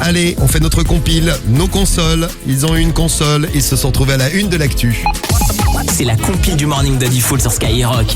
Allez, on fait notre compile, nos consoles. Ils ont eu une console et se sont trouvés à la une de l'actu. C'est la compile du Morning de Diffoul sur Skyrock.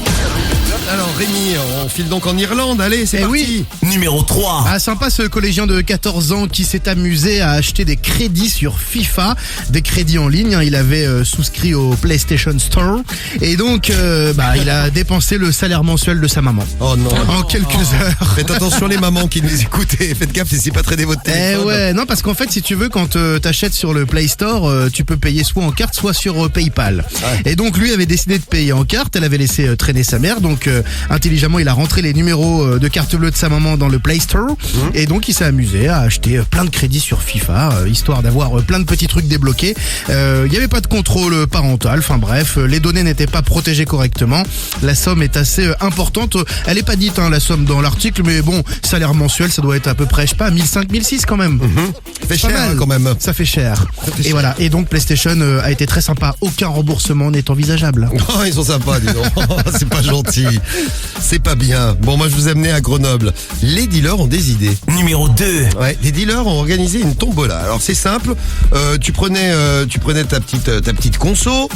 Alors Rémi, on file donc en Irlande, allez, c'est parti. Oui. Numéro 3. Ah, sympa ce collégien de 14 ans qui s'est amusé à acheter des crédits sur FIFA, des crédits en ligne. Il avait souscrit au PlayStation Store et donc il a dépensé le salaire mensuel de sa maman. Oh non. En quelques heures. Faites attention les mamans qui nous écoutent, faites gaffe, c'est pas traîner votre téléphone. Ouais, non parce qu'en fait si tu veux quand t'achètes sur le Play Store, tu peux payer soit en carte soit sur PayPal. Ouais. Et donc lui avait décidé de payer en carte, elle avait laissé traîner sa mère, donc intelligemment il a rentré les numéros de carte bleue de sa maman dans le Play Store et donc il s'est amusé à acheter plein de crédits sur FIFA, histoire d'avoir plein de petits trucs débloqués. Il n'y avait pas de contrôle parental, enfin bref, les données n'étaient pas protégées correctement. La somme est assez importante, elle est pas dite la somme dans l'article, mais bon, salaire mensuel ça doit être à peu près, je sais pas, 1500, 1600 quand même. Ça fait Pas cher mal. quand même. Ça fait cher. Et voilà, et donc PlayStation a été très sympa, aucun remboursement n'est envisageable. Oh, ils sont sympas, dis donc. C'est pas gentil. C'est pas bien. Bon, moi je vous ai amené à Grenoble. Les dealers ont des idées. Numéro 2. Ouais, les dealers ont organisé une tombola. Alors c'est simple, tu prenais ta petite conso,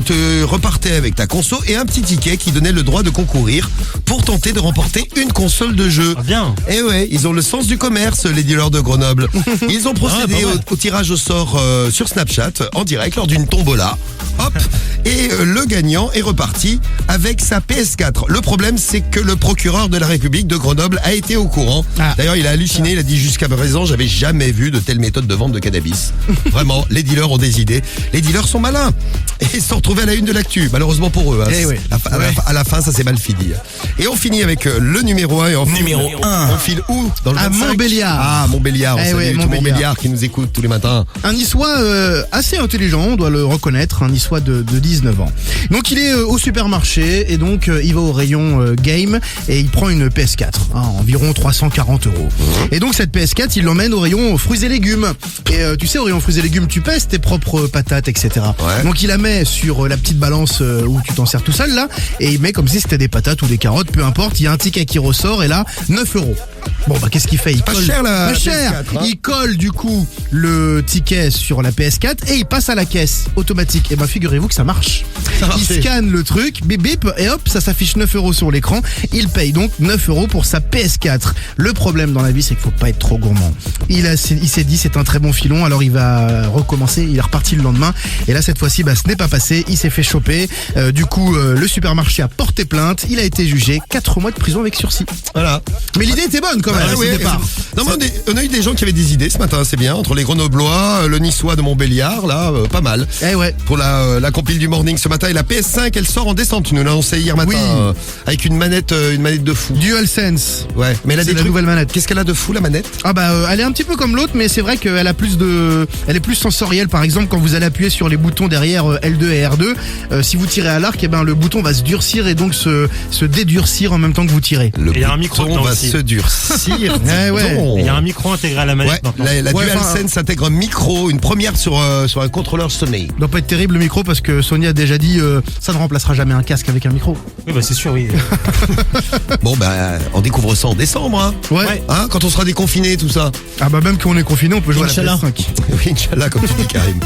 tu repartais avec ta conso et un petit ticket qui donnait le droit de concourir pour tenter de remporter une console de jeu. Ah, bien. Et ouais, ils ont le sens du commerce, les dealers de Grenoble. Ils ont procédé Ah, pas mal. au tirage au sort sur Snapchat en direct lors d'une tombola. Hop, et le gagnant est reparti avec sa PS4. Le problème, c'est que le procureur de la République de Grenoble a été au courant. Ah. D'ailleurs, il a halluciné, il a dit jusqu'à présent, j'avais jamais vu de telle méthode de vente de cannabis. Vraiment, les dealers ont des idées. Les dealers sont malins. Et ils se sont retrouvés à la une de l'actu. Malheureusement pour eux. Eh oui. À la fin, ça s'est mal fini. Et on finit avec le numéro 1 et on Numéro file, 1. on file où dans le À 25? Montbéliard. Ah, Montbéliard. On Eh salue ouais, tout Montbéliard. Montbéliard qui nous écoute tous les matins. Un niçois assez intelligent, on doit le reconnaître, un niçois de 19 ans. Donc il est au supermarché et donc il va au rayon game et il prend une PS4, environ 340 €. Et donc cette PS4, il l'emmène au rayon fruits et légumes. Et tu sais, au rayon fruits et légumes, tu pèses tes propres patates, etc. Ouais. Donc il la met sur la petite balance où tu t'en sers tout seul là, et il met comme si c'était des patates ou des carottes, peu importe, il y a un ticket qui ressort et là, 9 €. Bon bah qu'est-ce qu'il fait? Il Pas colle, cher, la pas cher. PS4, hein. Il colle du coup le ticket sur la PS4 et il passe à la caisse automatique. Et ben figurez-vous que ça marche. Ça a Il marché. scanne le truc, bip bip, et hop, ça s'affiche 9 € sur l'écran. Il paye donc 9 € pour sa PS4. Le problème dans la vie, c'est qu'il faut pas être trop gourmand. Il s'est dit c'est un très bon filon, alors il va recommencer. Il est reparti le lendemain. Et là cette fois-ci, ce n'est pas passé. Il s'est fait choper. Du coup, le supermarché a porté plainte. Il a été jugé 4 mois de prison avec sursis. Voilà. Mais l'idée était bonne quand même. Ah au ouais, départ. non, mais on a eu des gens qui avaient des idées ce matin, c'est bien. Entre les Grenoblois, le Niçois de Montbéliard, là, pas mal. Eh ouais. Pour la compile du morning ce matin. Et la PS5, elle sort en décembre. Tu nous l'as annoncé hier matin. Oui. Avec une manette de fou. DualSense. Ouais. Mais elle a C'est des la trucs- nouvelle manette. Qu'est-ce qu'elle a de fou, la manette? Ah elle est un petit peu comme l'autre, mais c'est vrai qu'elle a elle est plus sensorielle. Par exemple, quand vous allez appuyer sur les boutons derrière L2 et R2, si vous tirez à l'arc, le bouton va se durcir et donc se dédurcir en même temps que vous tirez. Le Et il y a un micro bouton dedans va aussi. se durcir. Eh ouais. Dis donc. Il y a un micro intégré à la Ouais, manette maintenant. la Ouais, DualSense intègre un micro, une première sur un contrôleur Sony. Doit pas être terrible le micro parce que Sony a déjà dit ça ne remplacera jamais un casque avec un micro. Oui, c'est sûr, oui. Bon, on découvre ça en décembre, hein. Ouais. Hein, quand on sera déconfiné, tout ça. Même quand on est confiné, on peut jouer à la Inch'Allah. PS5. Oui, Inch'Allah, comme tu dis, Karim.